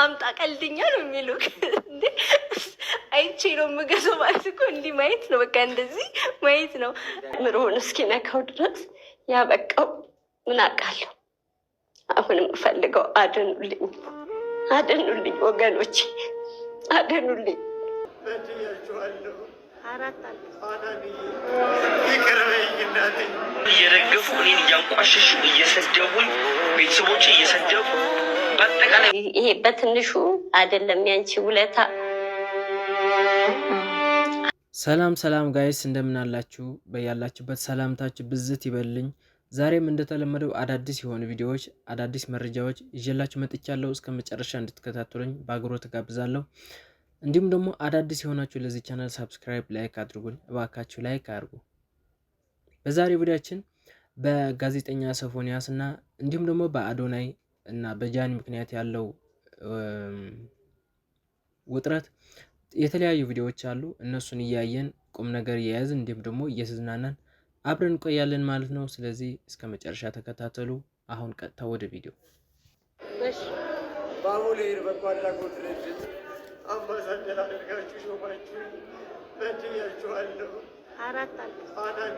አምጣ ቀልድኛ ነው የሚሉክ እንዴ? አይቼ ነው የምገዛው ማለት እኮ እንዲህ ማየት ነው። በቃ እንደዚህ ማየት ነው። ምሮውን እስኪነካው ድረስ ያበቃው ምን አውቃለሁ። አሁንም ፈልገው አድኑልኝ፣ አድኑልኝ ወገኖቼ፣ አድኑልኝ። እየደገፉ እኔን እያንቋሸሹ እየሰደቡኝ ቤተሰቦች እየሰደቡ በአጠቃላይ ይሄ በትንሹ አይደለም ያንቺ ውለታ። ሰላም ሰላም ጋይስ እንደምን አላችሁ? በያላችሁበት ሰላምታችሁ ብዝት ይበልኝ። ዛሬም እንደተለመደው አዳዲስ የሆኑ ቪዲዮዎች፣ አዳዲስ መረጃዎች ይዤላችሁ መጥቻለሁ። እስከ መጨረሻ እንድትከታተሉኝ በአክብሮት ተጋብዛለሁ። እንዲሁም ደግሞ አዳዲስ የሆናችሁ ለዚህ ቻናል ሰብስክራይብ፣ ላይክ አድርጉኝ እባካችሁ፣ ላይክ አድርጉ። በዛሬው ቪዲዮአችን በጋዜጠኛ ሶፎንያስ እና እንዲሁም ደግሞ በአዶናይ እና በጃኒ ምክንያት ያለው ውጥረት የተለያዩ ቪዲዮዎች አሉ። እነሱን እያየን ቁም ነገር እየያዝን እንዲሁም ደግሞ እየተዝናናን አብረን እንቆያለን ማለት ነው። ስለዚህ እስከ መጨረሻ ተከታተሉ። አሁን ቀጥታ ወደ ቪዲዮ። ባቡሌ በጎ አድራጎት ድርጅት አምባሳደር አድርጋችሁ ሾማችሁ በድያችኋለሁ። አናኒ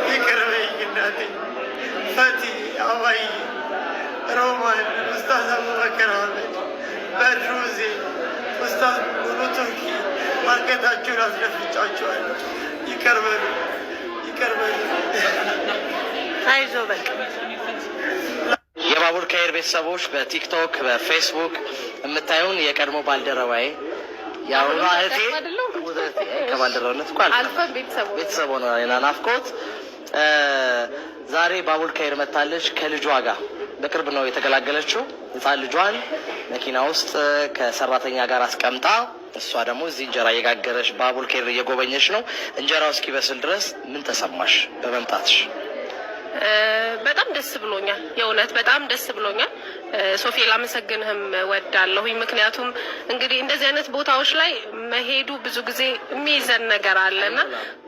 ይቅር በይኝ እናቴ፣ ፈቲ አባይ፣ ሮማን፣ ኡስታዝ አቡበከር አህመድ፣ በድሩዜ፣ ኡስታዝ ሙሉ ቱርኪ ማርኬታችሁን አስደፍጫችኋለሁ። ይቅር በሉ፣ ይቅር በሉ። አይዞ በቃ የባቡል ካይር ቤተሰቦች በቲክቶክ በፌስቡክ የምታዩን የቀድሞ ባልደረባዬ የአሁኗ እህቴ ከባልደረባነት እኮ አልፈን ቤተሰብ ሆነ ናፍቆት ዛሬ ባቡል ካይር መታለች ከልጇ ጋር። በቅርብ ነው የተገላገለችው። ህፃን ልጇን መኪና ውስጥ ከሰራተኛ ጋር አስቀምጣ እሷ ደግሞ እዚህ እንጀራ እየጋገረች ባቡል ካይር እየጎበኘች ነው። እንጀራው እስኪበስል ድረስ ምን ተሰማሽ በመምጣትሽ? በጣም ደስ ብሎኛል። የእውነት በጣም ደስ ብሎኛል። ሶፊ ላመሰግንህም ወዳለሁኝ። ምክንያቱም እንግዲህ እንደዚህ አይነት ቦታዎች ላይ መሄዱ ብዙ ጊዜ የሚይዘን ነገር አለና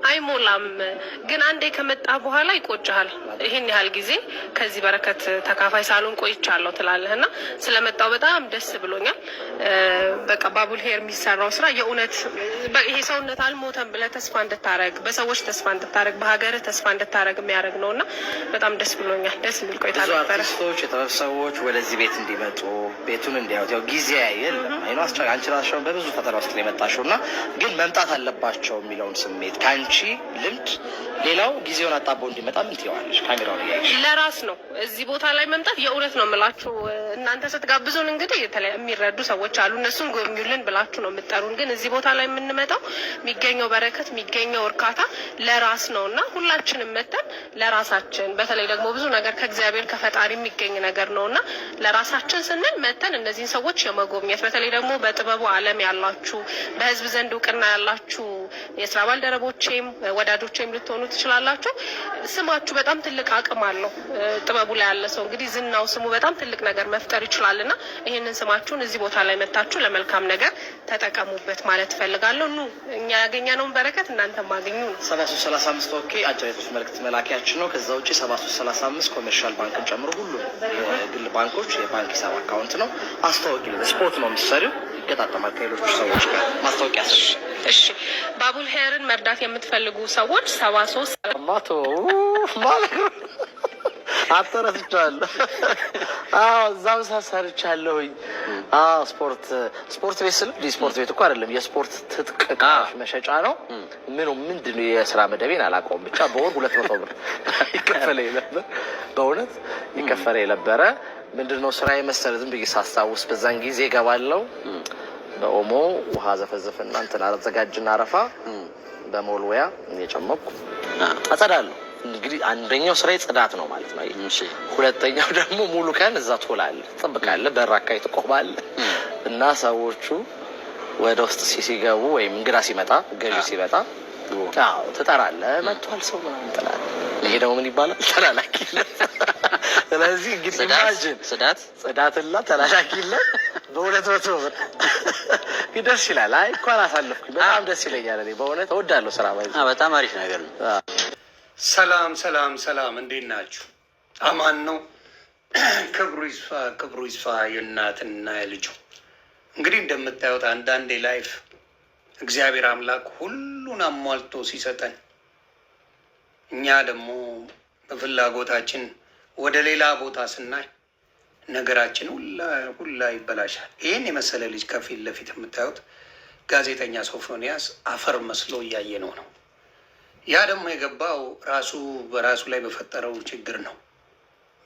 አይሞላም፣ ግን አንዴ ከመጣ በኋላ ይቆጭሃል። ይሄን ያህል ጊዜ ከዚህ በረከት ተካፋይ ሳልሆን ቆይቻለሁ ትላለህና ስለመጣው በጣም ደስ ብሎኛል። በቃ ባቡል ሄር የሚሰራው ስራ የእውነት ይሄ ሰውነት አልሞተም ብለህ ተስፋ እንድታረግ፣ በሰዎች ተስፋ እንድታረግ፣ በሀገርህ ተስፋ እንድታረግ የሚያደርግ ነውና በጣም ደስ ብሎኛል። ደስ የሚል ቆይታ ነበረ። አርቲስቶች፣ የጥበብ ሰዎች ወደዚህ ቤት እንዲመጡ ቤቱን እንዲያዩት ያው ጊዜ ያየል አይኑ አስቻ አንቺ ራስሽው በብዙ ፈተና ውስጥ ላይ መጣሽውና ግን መምጣት አለባቸው የሚለውን ስሜት ካንቺ ልምድ ሌላው ጊዜውን አጣቦ እንዲመጣ ምን ትይዋለሽ? ካሜራውን ያይሽ ለራስ ነው እዚህ ቦታ ላይ መምጣት የእውነት ነው የምላችሁ። እናንተ ስትጋብዙን እንግዲህ የሚረዱ ሰዎች አሉ፣ እነሱን ጎብኙልን ብላችሁ ነው የምትጠሩን። ግን እዚህ ቦታ ላይ የምንመጣው የሚገኘው በረከት የሚገኘው እርካታ ለራስ ነውና ሁላችንም መተን ለራሳችን በተለይ ደግሞ ብዙ ነገር ከእግዚአብሔር ከፈጣሪ የሚገኝ ነገር ነውና ለራሳችን ስንል መተን እነዚህን ሰዎች የመጎብኘት በተለይ ደግሞ በጥበቡ ዓለም ያላችሁ በህዝብ ዘንድ እውቅና ያላችሁ የስራ ባልደረቦቼም ወዳጆቼም ልትሆኑ ትችላላችሁ። ስማችሁ በጣም ትልቅ አቅም አለው። ጥበቡ ላይ ያለ ሰው እንግዲህ ዝናው ስሙ በጣም ትልቅ ነገር መፍጠር ይችላልና ይሄንን ስማችሁን እዚህ ቦታ ላይ መታችሁ ለመልካም ነገር ተጠቀሙበት ማለት ፈልጋለሁ። ኑ እኛ ያገኘነውን በረከት እናንተም አገኙ ነው። 7335 ኦኬ አጭር መልእክት መላኪያችን ነው። ከዛ ውጪ 7335 ኮሜርሻል ባንክን ጨምሮ ሁሉ ግል ባንኮች የባንክ ሂሳብ አካውንት ነው። አስተዋውቂ ስፖርት ነው የምትሰሪው፣ ይገጣጠማል ከሌሎች ሰዎች ጋር ማስታወቂያ ሰሽ። እሺ ባቡል ሄርን መርዳት የምትፈልጉ ሰዎች 73 ማቶ ማለት አተረስቻለሁ። እዛው ሰርቻለሁኝ። ስፖርት ቤት ስል ስፖርት ቤት እኮ አይደለም፣ የስፖርት ትጥቅ መሸጫ ነው። ምንድን ነው የስራ መደቤን አላውቀውም። ብቻ በወር 200 ብር ይከፈለኝ ነበር። በእውነት ይከፈለኝ ነበረ። ምንድን ነው ስራ የመሰለ ዝም ብዬ ሳስታውስ በዛን ጊዜ እገባለሁ። በኦሞ ውሃ ዘፈዘፍና እንትን አዘጋጅና አረፋ በሞልወያ እየጨመቅኩ አጸዳለሁ። እንግዲህ አንደኛው ስራዬ ጽዳት ነው ማለት ነው። ሁለተኛው ደግሞ ሙሉ ቀን እዛ ትውላለህ፣ ትጠብቃለህ፣ በራካይ ትቆማለህ እና ሰዎቹ ወደ ውስጥ ሲገቡ ወይም እንግዳ ሲመጣ ገዢ ሲመጣ ትጠራለህ፣ መጥቷል ሰው ምናምን ትላለህ። ይሄ ደግሞ ምን ይባላል? ተላላኪነት። ስለዚህ እንግዲህ ኢማጂን ጽዳትና ተላላኪነት በ200 ብር ደስ ይላል። አይ እንኳን አሳለፍኩኝ፣ በጣም ደስ ይለኛል። እኔ በእውነት እወዳለሁ ስራ ማለት በጣም አሪፍ ነገር ነው። ሰላም ሰላም ሰላም፣ እንዴት ናችሁ? አማን ነው። ክብሩ ይስፋ የእናትና የልጁ እንግዲህ እንደምታዩት አንዳንዴ ላይፍ እግዚአብሔር አምላክ ሁሉን አሟልቶ ሲሰጠን እኛ ደግሞ በፍላጎታችን ወደ ሌላ ቦታ ስናይ ነገራችን ሁላ ይበላሻል። ይህን የመሰለ ልጅ ከፊት ለፊት የምታዩት ጋዜጠኛ ሶፎንያስ አፈር መስሎ እያየ ነው። ያ ደግሞ የገባው ራሱ በራሱ ላይ በፈጠረው ችግር ነው።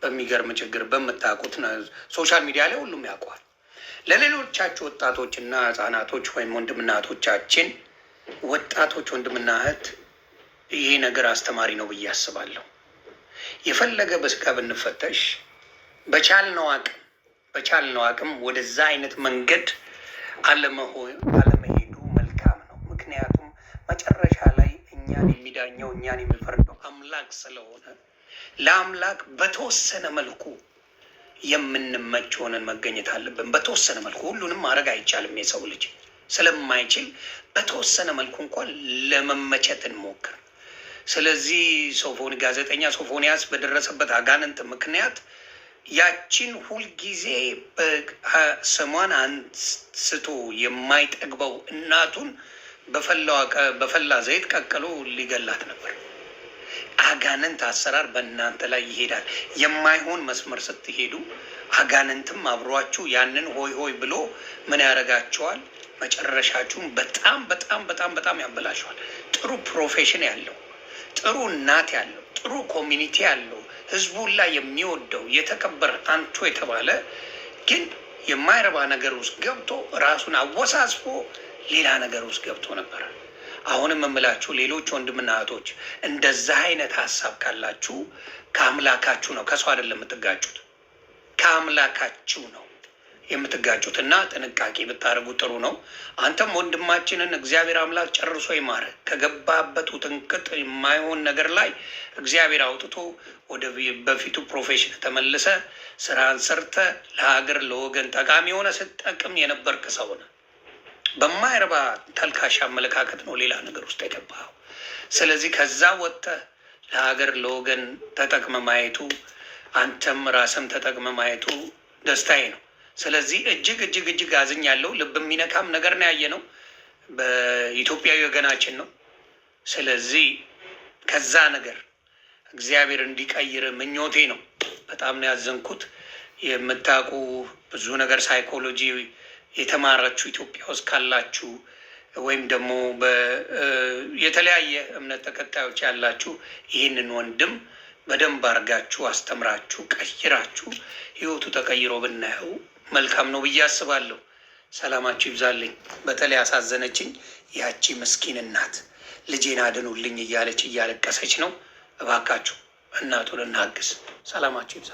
በሚገርም ችግር በምታውቁት ሶሻል ሚዲያ ላይ ሁሉም ያውቀዋል። ለሌሎቻችሁ ወጣቶችና ህጻናቶች ወይም ወንድምና እህቶቻችን ወጣቶች ወንድምና እህት ይሄ ነገር አስተማሪ ነው ብዬ አስባለሁ። የፈለገ በስጋ ብንፈተሽ በቻልነው አቅም ወደዛ አይነት መንገድ አለመሄዱ መልካም ነው። ምክንያቱም መጨረሻ ላይ እኛን የሚዳኘው እኛን የሚፈርደው አምላክ ስለሆነ ለአምላክ በተወሰነ መልኩ የምንመች ሆነን መገኘት አለብን። በተወሰነ መልኩ ሁሉንም ማድረግ አይቻልም። የሰው ልጅ ስለማይችል በተወሰነ መልኩ እንኳን ለመመቸት እንሞክር። ስለዚህ ጋዜጠኛ ሶፎንያስ በደረሰበት አጋንንት ምክንያት ያችን ሁልጊዜ ስሟን አንስቶ የማይጠግበው እናቱን በፈላ ዘይት ቀቅሎ ሊገላት ነበር። አጋንንት አሰራር በእናንተ ላይ ይሄዳል። የማይሆን መስመር ስትሄዱ አጋንንትም አብሯችሁ ያንን ሆይ ሆይ ብሎ ምን ያደርጋቸዋል? መጨረሻችሁን በጣም በጣም በጣም በጣም ያበላሸዋል። ጥሩ ፕሮፌሽን ያለው ጥሩ እናት ያለው ጥሩ ኮሚኒቲ ያለው ህዝቡን ላይ የሚወደው የተከበረ አንቱ የተባለ ግን የማይረባ ነገር ውስጥ ገብቶ ራሱን አወሳስቦ ሌላ ነገር ውስጥ ገብቶ ነበር። አሁንም የምላችሁ ሌሎች ወንድምና እህቶች እንደዛ አይነት ሀሳብ ካላችሁ ከአምላካችሁ ነው፣ ከሰው አይደለም የምትጋጩት፣ ከአምላካችሁ ነው የምትጋጩት እና ጥንቃቄ ብታደርጉ ጥሩ ነው። አንተም ወንድማችንን እግዚአብሔር አምላክ ጨርሶ ይማረ። ከገባበት ውጥንቅጥ የማይሆን ነገር ላይ እግዚአብሔር አውጥቶ ወደ በፊቱ ፕሮፌሽን ተመልሰ ስራን ሰርተ ለሀገር ለወገን ጠቃሚ የሆነ ስትጠቅም የነበርክ ሰው ነህ። በማይረባ ተልካሽ አመለካከት ነው ሌላ ነገር ውስጥ የገባው። ስለዚህ ከዛ ወጥተህ ለሀገር ለወገን ተጠቅመ ማየቱ አንተም ራስም ተጠቅመ ማየቱ ደስታዬ ነው። ስለዚህ እጅግ እጅግ እጅግ አዝኛለሁ። ልብ የሚነካም ነገር ነው ያየነው። በኢትዮጵያዊ ወገናችን ነው። ስለዚህ ከዛ ነገር እግዚአብሔር እንዲቀይር ምኞቴ ነው። በጣም ነው ያዘንኩት። የምታውቁ ብዙ ነገር ሳይኮሎጂ የተማራችሁ ኢትዮጵያ ውስጥ ካላችሁ ወይም ደግሞ የተለያየ እምነት ተከታዮች ያላችሁ ይህንን ወንድም በደንብ አድርጋችሁ አስተምራችሁ ቀይራችሁ ህይወቱ ተቀይሮ ብናየው መልካም ነው ብዬ አስባለሁ። ሰላማችሁ ይብዛልኝ። በተለይ አሳዘነችኝ ያቺ ምስኪን እናት ልጄን አድኑልኝ እያለች እያለቀሰች ነው። እባካችሁ እናቱን እናግዝ። ሰላማችሁ ይብዛ።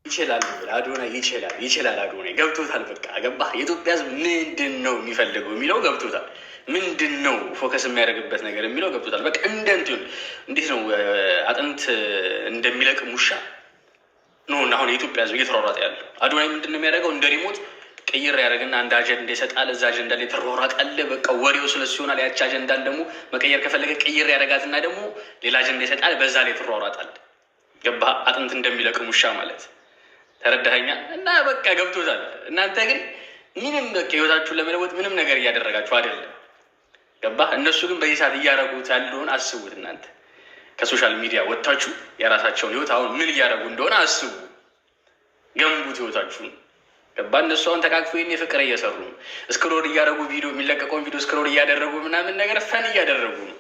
ይችላል አዶናይ ይችላል አዶናይ ገብቶታል። በቃ ገባህ? የኢትዮጵያ ህዝብ ምንድን ነው የሚፈልገው የሚለው ገብቶታል። ምንድን ነው ፎከስ የሚያደርግበት ነገር የሚለው ገብቶታል። በቃ እንዴት ነው አጥንት እንደሚለቅም ውሻ ነው አሁን የኢትዮጵያ ህዝብ እየተሯሯጠ ያለው። አዶናይ ምንድን ነው የሚያደርገው? እንደ ሪሞት ቅይር ያደረግና አንድ አጀንዳ ይሰጣል። እዛ አጀንዳ ላይ ተሯሯጣለ። በቃ ወሬው ስለሱ ይሆናል። ያቺ አጀንዳን ደግሞ መቀየር ከፈለገ ቅይር ያደረጋትና ደግሞ ሌላ አጀንዳ ይሰጣል። በዛ ላይ ተሯሯጣል። ገባህ? አጥንት እንደሚለቅም ውሻ ማለት ተረዳኸኛ? እና በቃ ገብቶታል። እናንተ ግን ምንም በቃ ህይወታችሁን ለመለወጥ ምንም ነገር እያደረጋችሁ አይደለም። ገባህ? እነሱ ግን በዚህ ሰዓት እያደረጉት ያለውን አስቡት። እናንተ ከሶሻል ሚዲያ ወጥታችሁ የራሳቸውን ህይወት አሁን ምን እያደረጉ እንደሆነ አስቡ፣ ገንቡት ህይወታችሁን። ገባህ? እነሱ አሁን ተቃቅፎ ይህን የፍቅር እየሰሩ ነው። ስክሮል እያደረጉ የሚለቀቀውን ቪዲዮ ስክሮል እያደረጉ ምናምን ነገር ፈን እያደረጉ ነው።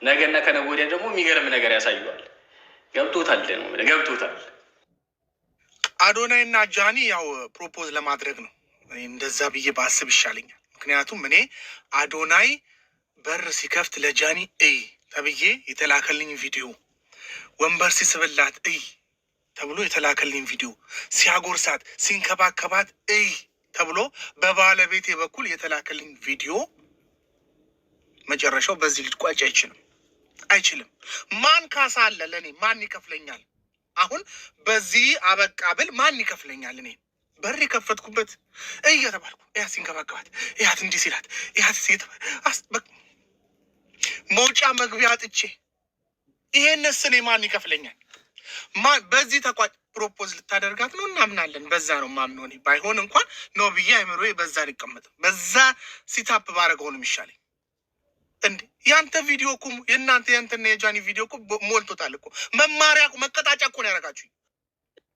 ነገና ከነገ ወዲያ ደግሞ የሚገርም ነገር ያሳዩዋል። ገብቶታል ነው ገብቶታል። አዶናይ እና ጃኒ ያው ፕሮፖዝ ለማድረግ ነው። እንደዛ ብዬ ባስብ ይሻለኛል። ምክንያቱም እኔ አዶናይ በር ሲከፍት ለጃኒ እይ ተብዬ የተላከልኝ ቪዲዮ፣ ወንበር ሲስብላት እይ ተብሎ የተላከልኝ ቪዲዮ፣ ሲያጎርሳት ሲንከባከባት እይ ተብሎ በባለቤቴ በኩል የተላከልኝ ቪዲዮ መጨረሻው በዚህ ሊቋጭ አይችልም። ማን ካሳ አለ ለእኔ? ማን ይከፍለኛል? አሁን በዚህ አበቃ ብል ማን ይከፍለኛል? እኔ በር የከፈትኩበት እየተባልኩ እያት ሲንከባከባት፣ እያት እንዲህ ሲላት፣ እያት መውጫ መግቢያ አጥቼ ይሄንስ እኔ ማን ይከፍለኛል? በዚህ ተቋጭ ፕሮፖዝ ልታደርጋት ነው እናምናለን። በዛ ነው ማምነው። እኔ ባይሆን እንኳን ነው ብዬ አይምሮዬ በዛ ሊቀመጥ በዛ ሲታፕ ባረገው ነው የሚሻለኝ። እንዴ ያንተ ቪዲዮ እኮ ያንተና የጃኒ ቪዲዮ እኮ ሞልቶታል እኮ መማሪያ መቀጣጫ እኮ ነው ያደረጋችሁኝ።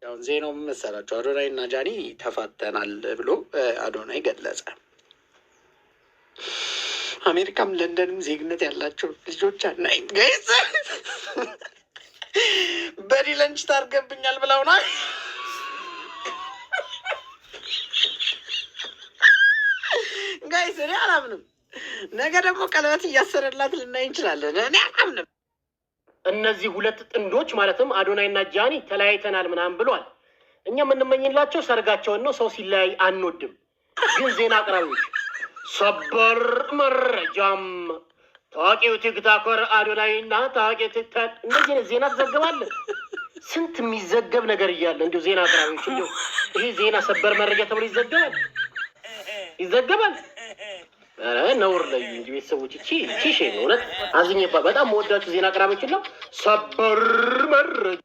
ያው ዜናው ምን መሰላችሁ? አዶናይ እና ጃኒ ተፋተናል ብሎ አዶናይ ገለጸ። አሜሪካም ለንደንም ዜግነት ያላቸው ልጆች አናይም ጋይስ በዲ ለንች ታርገብኛል ብለውና ጋይስ እኔ አላምንም። ነገ ደግሞ ቀለበት እያሰረላት ልናይ እንችላለን። እኔ አላምንም። እነዚህ ሁለት ጥንዶች ማለትም አዶናይና ጃኒ ተለያይተናል ምናምን ብሏል። እኛ የምንመኝላቸው ሰርጋቸውን ነው። ሰው ሲለያይ አንወድም። ግን ዜና አቅራቢዎች ሰበር መረጃም ታዋቂው ቲክቶከር አዶናይና ታዋቂው ቲክቶክ እንደዚህ ዜና ትዘግባለን። ስንት የሚዘገብ ነገር እያለ እንዲሁ ዜና አቅራቢዎች እንዲሁ ይሄ ዜና ሰበር መረጃ ተብሎ ይዘገባል። ነውር ላይ እንጂ ቤተሰቦች ቺ ሼ ነው። እውነት አዝኜባ በጣም መወዳችሁ ዜና አቅራቢዎች ነው። ሰበር መረጃ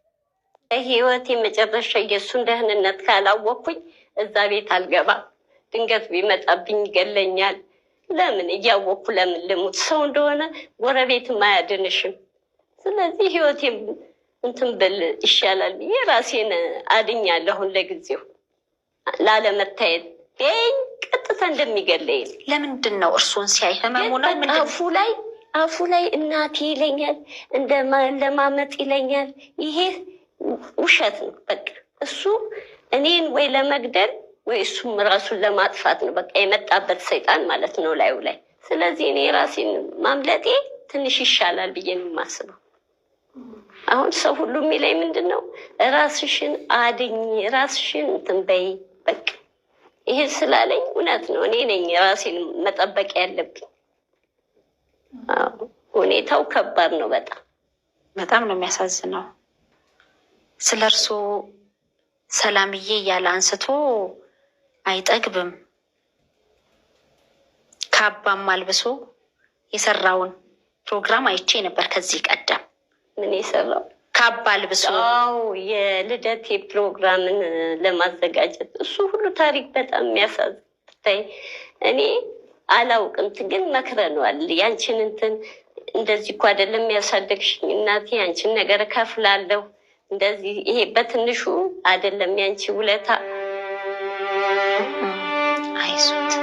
ህይወት የመጨረሻ የእሱን ደህንነት ካላወቅኩኝ እዛ ቤት አልገባም። ድንገት ቢመጣብኝ ይገለኛል። ለምን እያወቅኩ ለምን ልሙት? ሰው እንደሆነ ጎረቤትም አያድንሽም። ስለዚህ ህይወቴም እንትን ብል ይሻላል ብዬ ራሴን አድኛለሁን ለጊዜው ላለመታየት ይህን ቀጥታ እንደሚገለኝ። ለምንድን ነው እርሱን ሲያይ ህመሙ ነው? አፉ ላይ እናቴ ይለኛል፣ ለማመጥ ይለኛል። ይሄ ውሸት ነው። በቃ እሱ እኔን ወይ ለመግደል ወይ እሱም ራሱን ለማጥፋት ነው። በቃ የመጣበት ሰይጣን ማለት ነው ላዩ ላይ። ስለዚህ እኔ ራሴን ማምለጤ ትንሽ ይሻላል ብዬ ነው የማስበው። አሁን ሰው ሁሉ የሚለኝ ምንድን ነው? ራስሽን አድኝ፣ ራስሽን እንትን በይ። በቃ ይሄ ስላለኝ እውነት ነው። እኔ ነኝ ራሴን መጠበቅ ያለብኝ። ሁኔታው ከባድ ነው። በጣም ነው የሚያሳዝነው። ስለ እርሱ ሰላምዬ እያለ አንስቶ አይጠግብም። ካባም አልብሶ የሰራውን ፕሮግራም አይቼ ነበር ከዚህ ቀደም። ምን የሰራው? ካባ አልብሶ የልደቴ ፕሮግራምን ለማዘጋጀት እሱ ሁሉ ታሪክ በጣም የሚያሳዝን። እኔ አላውቅም፣ ግን መክረነዋል። ያንቺን እንትን እንደዚህ እኮ አይደለም ያሳደግሽኝ እናቴ፣ ያንቺን ነገር እከፍላለሁ እንደዚህ። ይሄ በትንሹ አይደለም ያንቺ ውለታ። አይዞት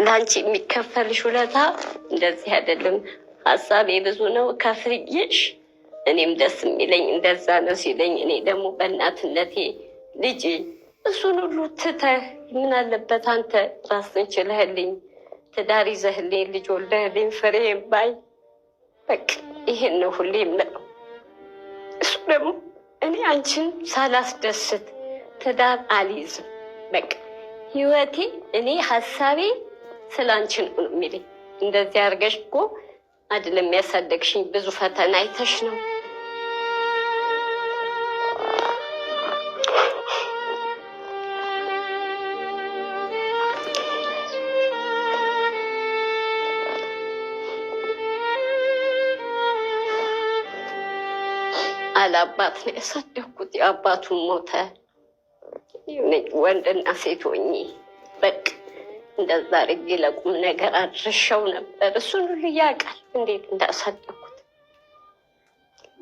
ለአንቺ የሚከፈልሽ ውለታ እንደዚህ አይደለም። ሀሳቤ ብዙ ነው ከፍርዬሽ። እኔም ደስ የሚለኝ እንደዛ ነው ሲለኝ፣ እኔ ደግሞ በእናትነቴ ልጅ እሱን ሁሉ ትተህ ምን አለበት አንተ ራስን ችለህልኝ ትዳር ይዘህልኝ ልጅ ወልደህልኝ ፍሬ ባይ። በቃ ይሄን ነው ሁሌ የምለው። እሱ ደግሞ እኔ አንቺን ሳላስደስት ትዳር አልይዝም። በቃ ህይወቴ እኔ ሀሳቤ ስለ አንቺን ነው የሚለኝ። እንደዚህ አድርገሽ እኮ አይደለም ያሳደግሽኝ፣ ብዙ ፈተና አይተሽ ነው። አላባት ነው ያሳደግኩት። የአባቱን ሞተ። ወንድና ሴት ሆኜ በቃ እንደዛ አድርጌ ለቁም ነገር አድርሻው ነበር። እሱን ሁሉ ያውቃል እንዴት እንዳሳደግኩት።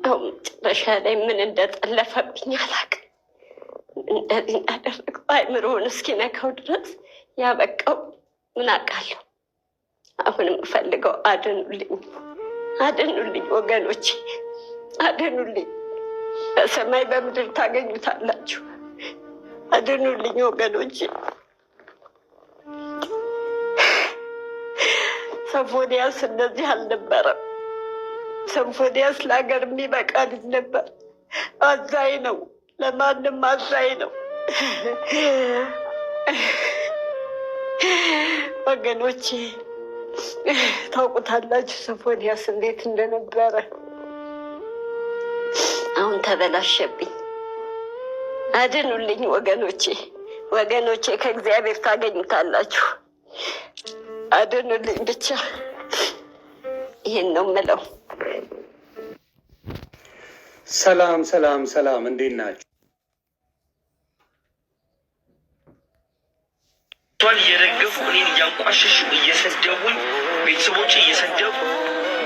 አሁን መጨረሻ ላይ ምን እንደጠለፈብኝ አላውቅም። እንደዚህ እንዳደረገው አይምሮውን እስኪነካው ድረስ ያበቃው ምን አውቃለሁ። አሁንም እፈልገው አድኑልኝ፣ አድኑልኝ ወገኖቼ፣ አድኑልኝ። በሰማይ በምድር ታገኙታላችሁ። አድኑልኝ ወገኖቼ። ሶፎንያስ እንደዚህ አልነበረም። ሶፎንያስ ለሀገር የሚበቃ ልጅ ነበር። አዛኝ ነው፣ ለማንም አዛኝ ነው። ወገኖቼ ታውቁታላችሁ ሶፎንያስ እንዴት እንደነበረ። አሁን ተበላሸብኝ። አድኑልኝ ወገኖቼ፣ ወገኖቼ ከእግዚአብሔር ታገኙታላችሁ። አድኑልኝ ብቻ፣ ይሄን ነው የምለው። ሰላም ሰላም ሰላም፣ እንዴት ናችሁ? እየደገፉ እኔን እያንቋሸሹ እየሰደቡኝ፣ ቤተሰቦቼ እየሰደቡ፣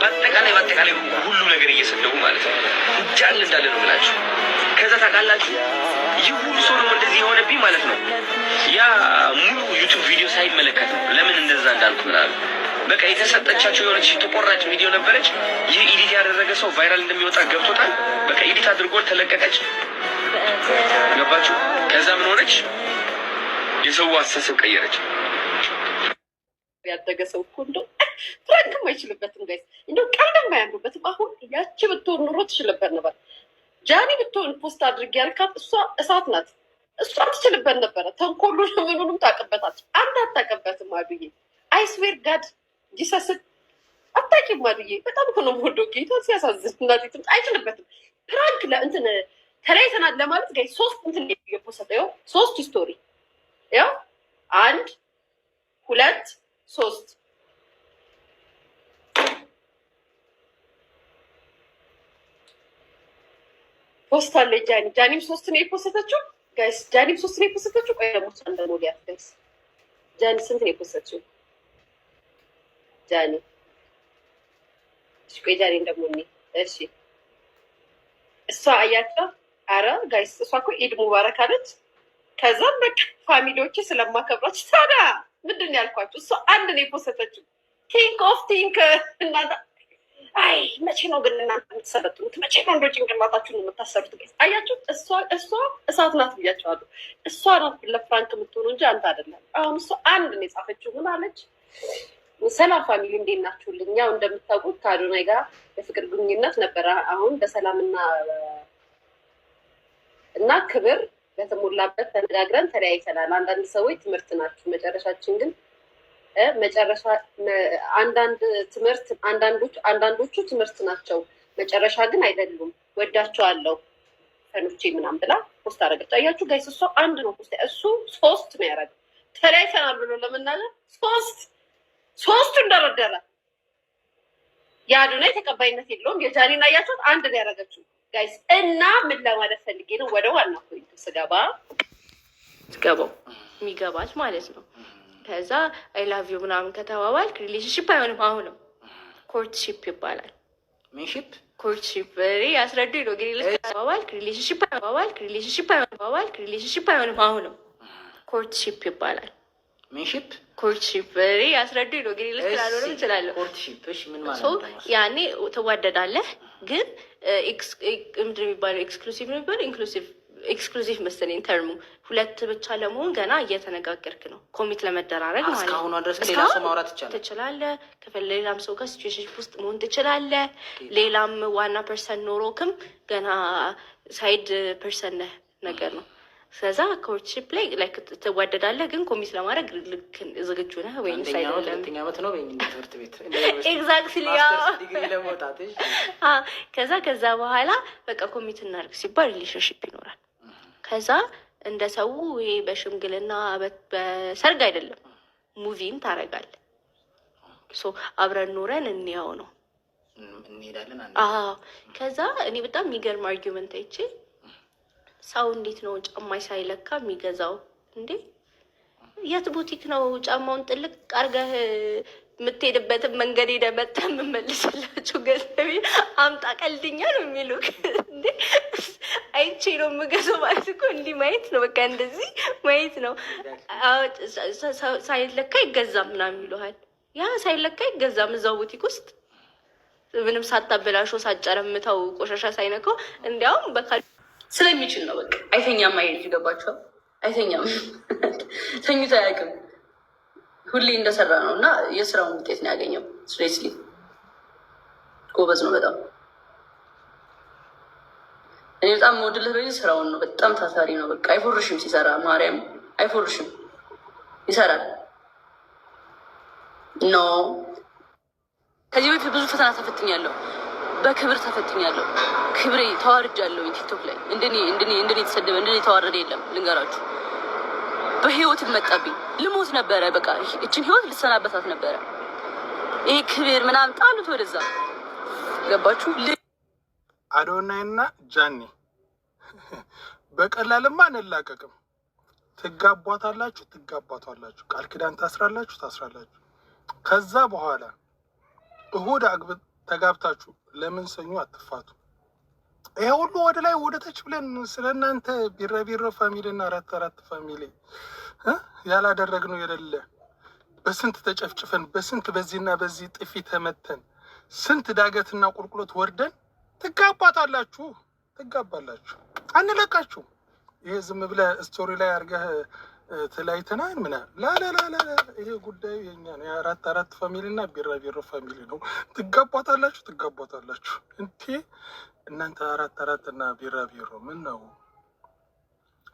በአጠቃላይ ሁሉ ነገር እየሰደቡ ማለት ነው። እንዳለ ነው ብላችሁ ከዛ ታውቃላችሁ። ይህ ሁሉ ሰው ነው እንደዚህ የሆነብኝ ማለት ነው። ያ ሙሉ ዩቱብ ቪዲዮ ሳይመለከት ነው ለምን እንደዛ እንዳልኩ ምናምን። በቃ የተሰጠቻቸው የሆነች ተቆራጭ ቪዲዮ ነበረች። ይህ ኤዲት ያደረገ ሰው ቫይራል እንደሚወጣ ገብቶታል። በቃ ኤዲት አድርጎ ተለቀቀች። ገባችሁ? ከዛ ምን ሆነች? የሰው አስተሳሰብ ቀየረች። ያደገ ሰው እኮ እንደው ፍራንክም አይችልበትም ጋይስ፣ እንደው ቀልድም አያምሩበትም። አሁን ያቺ ብትሆን ኑሮ ትችልበት ነበር። ጃኒ ብትሆን ፖስት አድርጌ ያልካት እሷ እሳት ናት። እሷ ትችልበት ነበረ። ተንኮሉ ምኑንም ታውቅበታለች። አንተ አታውቅበትም አዱዬ። አይስዌር ጋድ ጂሰስን አታውቂም አዱዬ። በጣም እኮ ነው የምወደው ጌታ። ሲያሳዝን እናቴትም አይችልበትም። ፕራንክ ለእንትን ተለያይተናል ለማለት ጋይስ 3 እንትን የፖሰጠ ይኸው 3 ስቶሪ ያው 1 2 3 ፖስት አለ። ጃኒም 3 ነው የፖስተችው ጋይስ። ጃኒም 3 ነው የፖስተችው። ቆይ ደግሞ አንድ ነው ሊያት ጋይስ። ጃኒ ስንት ነው የፖስተችው? ጃኒ እሺ፣ ቆይ ጃኒ ደግሞ እሺ፣ እሷ አያቸው። አረ ጋይስ እሷ እኮ ኢድ ሙባረክ አለች። ከዛም በቃ ፋሚሊዎቼ ስለማከብራችሁ ታዲያ ምንድን ነው ያልኳችሁ? እሷ አንድ ነው የፖስተችው። ቲንክ ኦፍ ቲንክ እናንተ አይ መቼ ነው ግን እናንተ የምትሰለጥኑት? መቼ ነው እንደ ጭንቅላታችሁን የምታሰሩት? አያችሁ፣ እሷ እሳት ናት ብያቸዋለሁ። እሷ ናት ለፍራንክ የምትሆኑ እንጂ አንተ አይደለም። አሁን እሷ አንድ ነው የጻፈችው። ምን አለች? ሰላም ፋሚሊ እንዴት ናችሁልኝ? ያው እንደምታውቁት ከአዶናይ ጋር የፍቅር ግንኙነት ነበረ። አሁን በሰላምና ክብር በተሞላበት ተነጋግረን ተለያይተናል። አንዳንድ ሰዎች ትምህርት ናችሁ፣ መጨረሻችን ግን አንዳንዶቹ ትምህርት ናቸው፣ መጨረሻ ግን አይደሉም። ወዳቸዋለሁ ፈኖቼ ምናምን ብላ ፖስት አደረገች። አያችሁ ጋይስ፣ እሷ አንድ ነው ፖስት፣ እሱ 3 ነው ያደረገው። ተለያይተናል ብሎ ለመናገር 3 እንደረደረ። የአዶናይ ተቀባይነት የለውም። የጃኒን አያችሁት፣ አንድ ነው ያደረገችው ጋይስ። እና ምን ለማለት ፈልጌ ነው፣ ወደ ዋና ፖይንቱ ስገባው የሚገባች ማለት ነው። ከዛ አይ ላቭ ዩ ምናምን ከተባባል ሪሌሽንሽፕ አይሆንም። አሁንም ኮርትሺፕ ይባላል። ሚንሺፕ ኮርትሺፕ ያስረዱኝ ነው። ግን ከተባባል ሪሌሽንሽፕ አይሆንም። አሁንም ኮርትሺፕ ይባላል። ሚንሺፕ ኮርትሺፕ ያስረዱኝ ነው። ግን ስላልሆነም እችላለሁ። ኮርትሺፕ እሺ፣ ምን ማለት ነው? ያኔ ትዋደዳለህ፣ ግን ምንድን ነው የሚባለው? ኤክስክሉሲቭ ነው የሚባለው? ኤክስክሉሲቭ መሰለኝ ተርሙ። 2 ብቻ ለመሆን ገና እየተነጋገርክ ነው፣ ኮሚት ለመደራረግ ማለት ነው። እስካሁን ድረስ ሌላ ሰው ማውራት ትችላለህ። ከፈለግህ ሌላም ሰው ጋር ሲቹዌሽን ውስጥ መሆን ትችላለህ። ሌላም ዋና ፐርሰን ኖሮክም ገና ሳይድ ፐርሰን ነህ ነገር ነው። ስለዛ ኮርትሺፕ ላይ ትዋደዳለህ፣ ግን ኮሚት ለማድረግ ልክ ዝግጁ ነህ ወይም ሳይደለም። 2ኛ ዓመት ነው በእኛ ትምህርት ቤት ኤግዛክትሊ። ዲግሪ ለመውጣት ከዛ በኋላ በቃ ኮሚት እናድርግ ሲባል ሪሌሽንሽፕ ይኖራል። ከዛ እንደ ሰው ይሄ በሽምግልና በሰርግ አይደለም፣ ሙቪን ታደርጋለህ። አብረን ኖረን እንያው ነው እንሄዳለን። ከዛ እኔ በጣም የሚገርም አርጊመንት አይቼ ሰው እንዴት ነው ጫማ ሳይለካ የሚገዛው እንዴ? የት ቡቲክ ነው ጫማውን ጥልቅ አርገህ የምትሄድበትን መንገድ ሄደህ መጥተህ የምመልስላችሁ ገንዘቤ አምጣ ቀልድኛ ነው የሚሉክ እንዴ? አይቼ ነው የምገዛው ማለት እኮ እንዲህ ማየት ነው፣ በቃ እንደዚህ ማየት ነው። ሳይለካ ይገዛም ምናምን ይሉሃል። ያ ሳይለካ ይገዛም እዛው ቡቲክ ውስጥ ምንም ሳታበላሾ ሳጨረምተው ቆሻሻ ሳይነካው እንዲያውም በካ ስለሚችል ነው። በቃ አይተኛም። አይሄድ ይገባቸዋል። አይተኛም፣ ተኝቶ አያውቅም። ሁሌ እንደሰራ ነው እና የስራውን ውጤት ነው ያገኘው። ስሬስሊ ጎበዝ ነው በጣም። እኔ በጣም መወድልህ በዚህ ስራውን ነው። በጣም ታታሪ ነው። በቃ አይፎርሽም ሲሰራ፣ ማርያም አይፎርሽም፣ ይሰራል። ኖ ከዚህ በፊት ብዙ ፈተና ተፈትኛለሁ። በክብር ተፈትኛለሁ። ክብሬ ተዋርጃለሁ። ቲክቶክ ላይ እንደኔ የተሰደበ እንደኔ የተዋረደ የለም። ልንገራችሁ በህይወት መጣብኝ። ልሞት ነበረ። በቃ እችን ህይወት ልሰናበታት ነበረ። ይሄ ክብር ምናምን ጣሉት ወደዛ። ገባችሁ? አዶናይና ጃኒ በቀላልማ አንላቀቅም። ትጋቧታላችሁ። ቃል ኪዳን ታስራላችሁ። ከዛ በኋላ እሁድ ተጋብታችሁ ለምን ሰኞ አትፋቱ? ይሄ ሁሉ ወደ ላይ ወደ ታች ብለን ስለናንተ ቢራቢሮ ፋሚሊ እና አራት ፋሚሊ ያላደረግነው የሌለ በስንት ተጨፍጭፈን በስንት በዚህና በዚህ ጥፊ ተመተን ስንት ዳገትና ቁልቁሎት ወርደን ትጋባላችሁ። አንለቃችሁ። ይሄ ዝም ብለህ ስቶሪ ላይ አድርገህ ተለያይተናል ምናምን ላላላ ይሄ ጉዳዩ የኛ ነው። የአራት ፋሚሊ እና ቢራቢሮ ፋሚሊ ነው። ትጋባታላችሁ እንዴ እናንተ አራት እና ቢራቢሮ ምን ነው?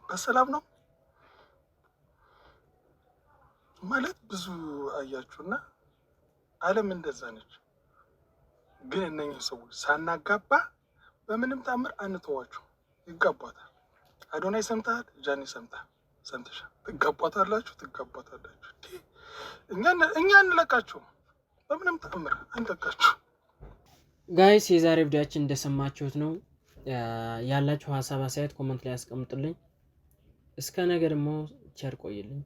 በሰላም ነው ማለት ብዙ አያችሁና ዓለም እንደዛ ነች። ግን እነኚህ ሰዎች ሳናጋባ በምንም ታምር አንተዋችሁ። ይጋባታል። አዶናይ ሰምተሃል? ጃኒ ሰምተሻል? ትጋባታላችሁ። እኛ እንለቃችሁ። በምንም ታምር አንለቃችሁ። ጋይስ የዛሬ ቪዲዮአችን እንደሰማችሁት ነው። ያላችሁ ሀሳብ አስተያየት ኮሜንት ላይ ያስቀምጡልኝ። እስከ ነገ ደግሞ ቸር ቆይልኝ።